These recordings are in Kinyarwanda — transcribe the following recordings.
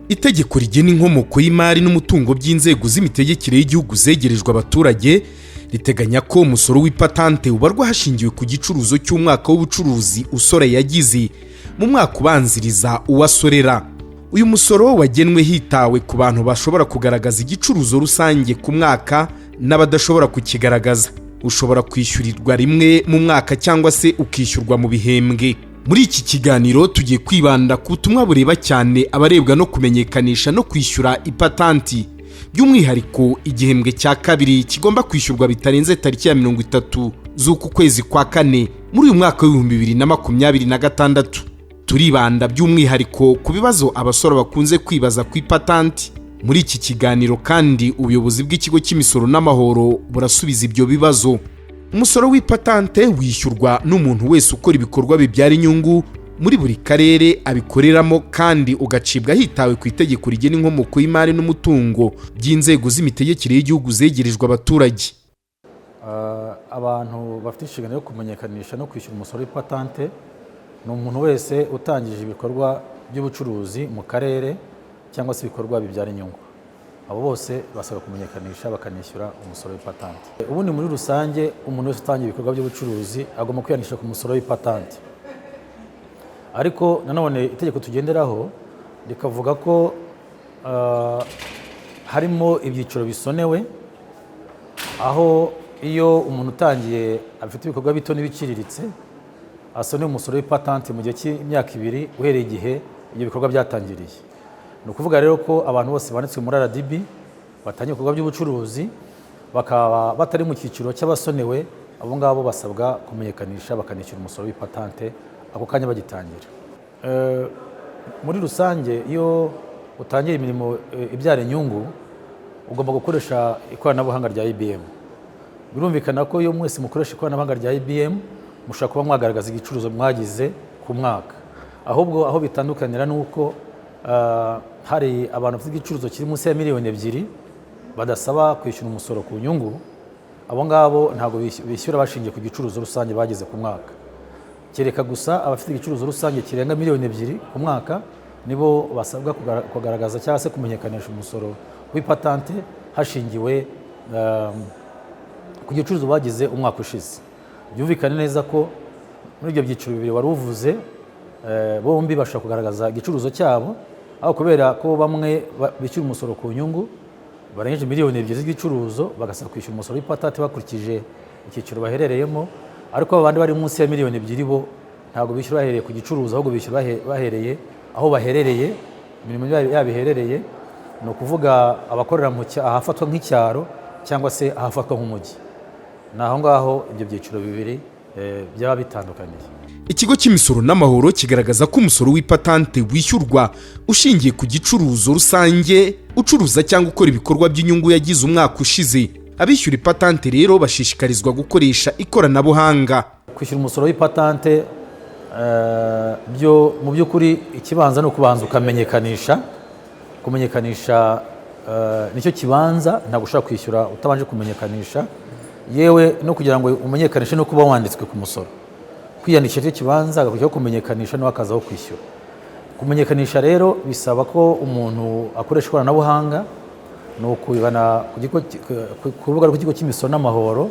Itegeko rigena inkomoko y'imari n'umutungo by'inzego z'imitegekere y'igihugu zegerejwe abaturage riteganya ko umusoro w'ipatante ubarwa hashingiwe ku gicuruzo cy'umwaka w'ubucuruzi usore yagize mu mwaka ubanziriza uwasorera. Uyu musoro wagenwe hitawe ku bantu bashobora kugaragaza igicuruzo rusange ku mwaka n'abadashobora kukigaragaza. Ushobora kwishyurirwa rimwe mu mwaka cyangwa se ukishyurwa mu bihembwe. Muri iki kiganiro tugiye kwibanda ku butumwa bureba cyane abarebwa no kumenyekanisha no kwishyura ipatanti, by'umwihariko igihembwe cya kabiri kigomba kwishyurwa bitarenze tariki ya 30 z'uku kwezi kwa kane muri uyu mwaka wa 2026. Turibanda by'umwihariko ku bibazo abasora bakunze kwibaza ku ipatanti. Muri iki kiganiro kandi ubuyobozi bw'ikigo cy'imisoro n'amahoro burasubiza ibyo bibazo. Umusoro w'ipatante wishyurwa n'umuntu wese ukora ibikorwa bibyara inyungu muri buri karere abikoreramo kandi ugacibwa hitawe ku itegeko rigena inkomoko y'imari n'umutungo by'inzego z'imitegekere y'igihugu zegerejwe abaturage. Abantu bafite inshingano yo kumenyekanisha no kwishyura umusoro w'ipatante ni umuntu wese utangije ibikorwa by'ubucuruzi mu karere cyangwa se ibikorwa bibyara inyungu. Abo bose basabwa kumenyekanisha bakanishyura umusoro w'ipatante. Ubundi muri rusange umuntu wese utangiye ibikorwa by'ubucuruzi agomba kwiyandikisha ku musoro w'ipatante. Ariko nanone itegeko tugenderaho rikavuga ko harimo ibyiciro bisonewe, aho iyo umuntu utangiye afite ibikorwa bito n'ibiciriritse asonewe umusoro w'ipatante mu gihe cy'imyaka 2 uhereye igihe ibyo bikorwa byatangiriye. Ni ukuvuga rero ko abantu bose banditswe muri RDB batangiye ibikorwa by'ubucuruzi bakaba batari mu cyiciro cy'abasonewe, abo ngabo basabwa kumenyekanisha bakanishyura umusoro w'ipatante ako kanya bagitangira. Muri rusange iyo utangiye imirimo ibyara inyungu ugomba gukoresha ikoranabuhanga rya IBM. Birumvikana ko iyo mwese mukoresha ikoranabuhanga rya IBM mushobora kuba mwagaragaza igicuruzo mwagize ku mwaka. Ahubwo aho bitandukanira nuko hari abantu bafite igicuruzo kiri munsi ya miliyoni 2 badasaba kwishyura umusoro ku nyungu. Abo ngabo ntabwo bishyura bashingiye ku gicuruzo rusange bagize ku mwaka. Kereka gusa abafite igicuruzo rusange kirenga miliyoni 2 ku mwaka nibo basabwa kugaragaza cyangwa se kumenyekanisha umusoro w'ipatante hashingiwe ku gicuruzo bagize umwaka ushize. Byumvikane neza ko muri ibyo byiciro bibiri wari uvuze bombi bashobora kugaragaza igicuruzo cyabo, aho kubera ko bamwe bishyura umusoro ku nyungu barengeje miliyoni 2 z'igicuruzo bagasaba kwishyura umusoro w'ipatante bakurikije icyiciro baherereyemo. Ariko abandi bari munsi ya miliyoni 2 bo ntabwo bishyura bahereye ku gicuruzo, ahubwo bishyura bahereye aho baherereye, imirimo yabo iherereye. Ni ukuvuga abakorera mu ahafatwa nk'icyaro cyangwa se ahafatwa nk'umujyi. Naho ngaho ibyo byiciro bibiri byaba bitandukaniye. Ikigo cy'imisoro n'amahoro kigaragaza ko umusoro w'ipatante wishyurwa ushingiye ku gicuruzo rusange ucuruza cyangwa ukora ibikorwa by'inyungu yagize umwaka ushize. Abishyura ipatante rero bashishikarizwa gukoresha ikoranabuhanga. Kwishyura umusoro w'ipatante byo mu by'ukuri ikibanza no kubanza ukamenyekanisha. Kumenyekanisha nicyo kibanza, ntabwo ushobora kwishyura utabanje kumenyekanisha. Yewe no kugira ngo umenyekanishe no kuba wanditswe ku musoro, kwiyandikisha cyo kibanza agakurikiyeho kumenyekanisha no akazaho kwishyura. Kumenyekanisha rero bisaba ko umuntu akoresha ikoranabuhanga, no kubibana ku rubuga rw'ikigo cy'imisoro n'amahoro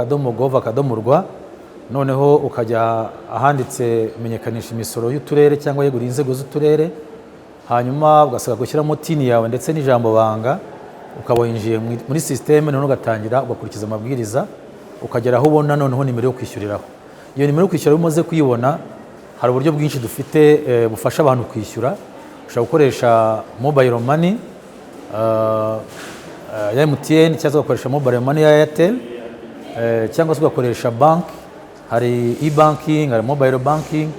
wa/rra.gov.rw, noneho ukajya ahanditse menyekanisha imisoro y'uturere cyangwa yegura inzego z'uturere, hanyuma ugasaba gushyiramo tini yawe ndetse n'ijambo banga, ukaba winjiye muri systeme noneho ugatangira ugakurikiza amabwiriza ukagera aho ubona noneho nimero yo kwishyuriraho. Iyo nimero yo kwishyura umaze kuyibona, hari uburyo bwinshi dufite bufasha abantu kwishyura. Ushobora gukoresha mobile money ya MTN cyangwa ugakoresha mobile money ya Airtel, cyangwa se ugakoresha bank, hari e-banking, hari mobile banking.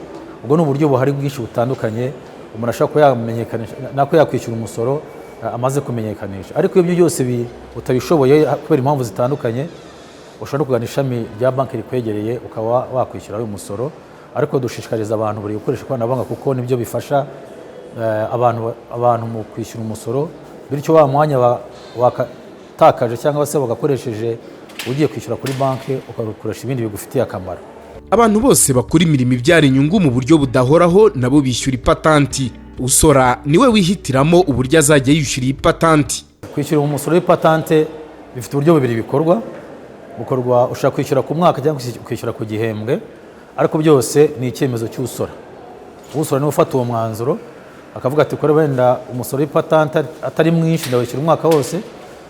Ubwo ni uburyo buhari bwinshi butandukanye umuntu ashobora kuyamenyekanisha nako yakwishyura umusoro amaze kumenyekanisha. Ariko ibyo byose utabishoboye kubera impamvu zitandukanye, ushobora kugana ishami rya banki rikwegereye ukaba wakwishyura uyu musoro. Ariko dushishikariza abantu buri gukoresha ikoranabuhanga kuko nibyo bifasha abantu mu kwishyura umusoro, bityo wa mwanya wakatakaje cyangwa se bagakoresheje ugiye kwishyura kuri banki ukarukoresha ibindi bigufitiye akamaro. abantu bose bakora imirimo ibyara inyungu mu buryo budahoraho nabo bishyura ipatanti. Usora niwe wihitiramo uburyo azajya yishyura iyi patanti. Kwishyura umusoro w'ipatante bifite uburyo bubiri bikorwa. Ushaka kwishyura ku mwaka cyangwa kwishyura ku gihembwe, ariko byose ni icyemezo cy'usora. Usora niwe ufata uwo mwanzuro akavuga ati kore wenda umusoro w'ipatante atari mwinshi ndawishyura umwaka wose,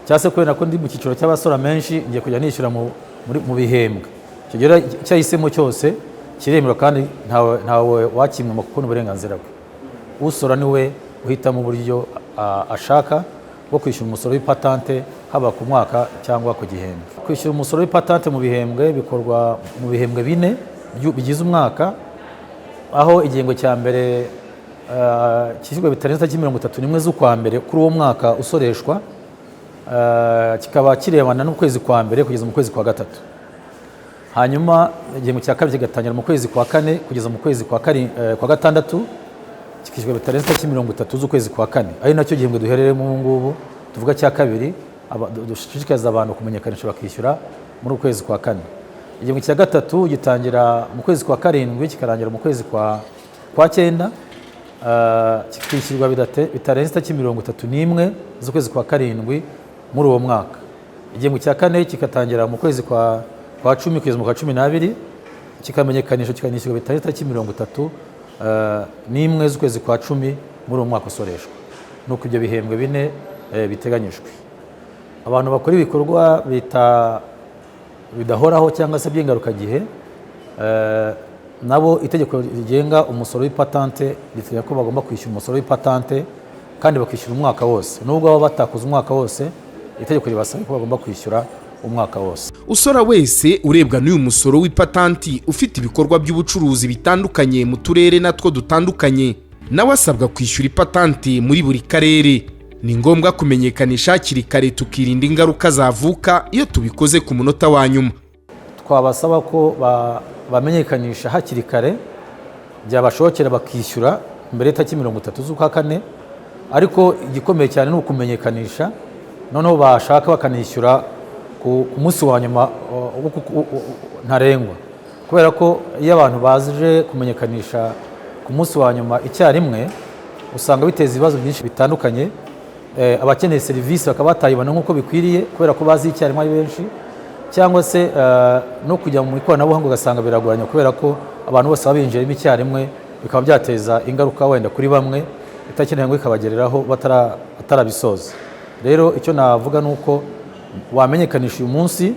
cyangwa se kubera ko ndi mu cyiciro cy'abasora menshi ngiye kujya nishyura mu bihembwe. Icyo gihe cyahisemo cyose kiremerwa kandi ntawe wakimwima kuko ni uburenganzira bwe. Usora niwe uhitamo uburyo ashaka bwo kwishyura umusoro w'ipatante haba ku mwaka cyangwa ku gihembwe. Kwishyura umusoro w'ipatante mu bihembwe bikorwa mu bihembwe 4 bigize umwaka, aho igihembwe cya mbere kishyurwa bitarenze 31 z'ukwa mbere kuri uwo mwaka usoreshwa, kikaba kirebana n'ukwezi kwa mbere kugeza mu kwezi kwa gatatu. Hanyuma igihembwe cya kabiri kigatangira mu kwezi kwa kane kugeza mu kwezi kwa gatandatu, kikishyurwa bitarenze 30 z'ukwezi kwa kane. Ari nacyo gihembwe duhereremo ubu ngubu tuvuga cya kabiri, dushishikariza abantu kumenyekanisha bakishyura muri ukwezi kwa kane. Igihembwe cya gatatu gitangira mu kwezi kwa karindwi kikarangira mu kwezi kwa cyenda, kikishyurwa bitarenze 31 z'ukwezi kwa karindwi muri uwo mwaka. Igihembwe cya kane kikatangira mu kwezi kwa 10 kugeza mu kwa 12, kikamenyekanisha kikanishyurwa bitarenze 31 z'ukwezi kwa 10 muri uwo mwaka usoreshwa. Nuko ibyo bihembwe 4 biteganyijwe. Abantu bakora ibikorwa bidahoraho cyangwa se by'ingarukagihe, nabo itegeko rigenga umusoro w'ipatante riteganya ko bagomba kwishyura umusoro w'ipatante kandi bakishyura umwaka wose. Nubwo baba batakoze umwaka wose, itegeko ribasaba ko bagomba kwishyura umwaka wose. Usora wese urebwa n'uyu musoro w'ipatanti ufite ibikorwa by'ubucuruzi bitandukanye mu turere natwo dutandukanye, nawe asabwa kwishyura ipatanti muri buri karere. Ni ngombwa kumenyekanisha hakiri kare tukirinda ingaruka zavuka iyo tubikoze ku munota wa nyuma. Twabasaba ko bamenyekanisha hakiri kare, byabashokera bakishyura mbere y'tariki 30 z'ukwa kane, ariko igikomeye cyane ni ukumenyekanisha, noneho bashaka bakanishyura ku munsi wa nyuma ntarengwa. Kubera ko iyo abantu baje kumenyekanisha ku munsi wa nyuma icyarimwe, usanga biteza ibibazo byinshi bitandukanye. Abakeneye serivisi bakaba batayibona nk'uko bikwiriye kubera ko bazi icyarimwe ari benshi, cyangwa se no kujya mu ikoranabuhanga ugasanga biragoranye kubera ko abantu bose baba binjiramo icyarimwe, bikaba byateza ingaruka wenda kuri bamwe itakeneye ngo ikabagereraho batarabisoza. Rero icyo navuga ni uko wamenyekanisha uyu munsi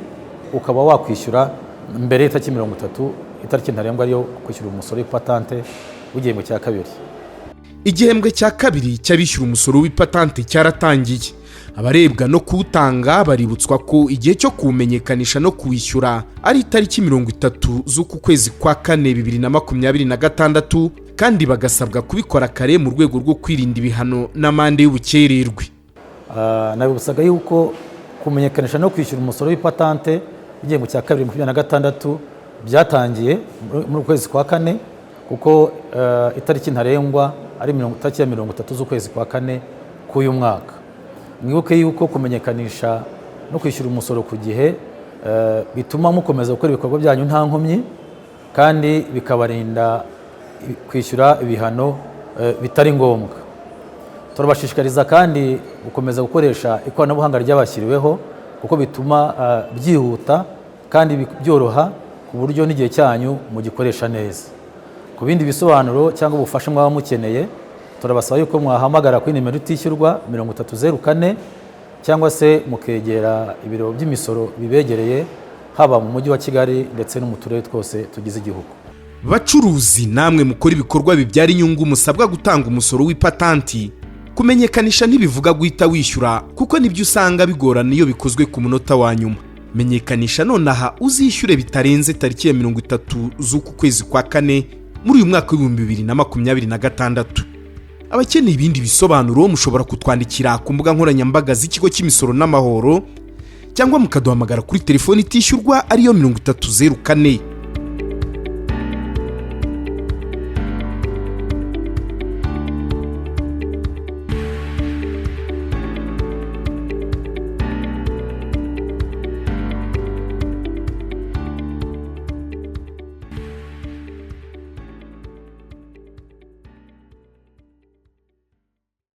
ukaba wakwishyura mbere y'tariki 30, itariki ntarengwa ariyo kwishyura umusoro w'ipatante w'igihembwe cya kabiri. Igihembwe cya kabiri cy'abishyura umusoro w'ipatante cyaratangiye. Abarebwa no kuwutanga baributswa ko igihe cyo kuwumenyekanisha no kuwishyura ari itariki 30 z'uku kwezi kwa kane 2026, kandi bagasabwa kubikora kare mu rwego rwo kwirinda ibihano n'amande y'ubukererwe. Nabibusaga yuko kumenyekanisha no kwishyura umusoro w'ipatante igihembwe cya kabiri 2026 byatangiye muri ukwezi kwa kane, kuko itariki ntarengwa ari 30 z'ukwezi kwa kane k'uyu mwaka. Mwibuke yuko kumenyekanisha no kwishyura umusoro ku gihe bituma mukomeza gukora ibikorwa byanyu nta nkomyi, kandi bikabarinda kwishyura ibihano bitari ngombwa. Turabashishikariza kandi gukomeza gukoresha ikoranabuhanga ryabashyiriweho, kuko bituma byihuta kandi byoroha ku buryo n'igihe cyanyu mugikoresha neza. Ku bindi bisobanuro cyangwa ubufasha mwaba mukeneye, turabasaba yuko mwahamagara kuri nimero itishyurwa 3004, cyangwa se mukegera ibiro by'imisoro bibegereye haba mu mujyi wa Kigali ndetse no mu turere twose tugize igihugu. Bacuruzi namwe mukora ibikorwa bibyara inyungu musabwa gutanga umusoro w'ipatanti. Kumenyekanisha ntibivuga guhita wishyura, kuko nibyo usanga bigorana iyo bikozwe ku munota wa nyuma. Menyekanisha nonaha uzishyure bitarenze tariki ya 30 z'uku kwezi kwa kane muri uyu mwaka w'2026. Abakeneye ibindi bisobanuro mushobora kutwandikira ku mbuga nkoranyambaga z'ikigo cy'imisoro n'amahoro, cyangwa mukaduhamagara kuri telefoni itishyurwa ariyo 3004.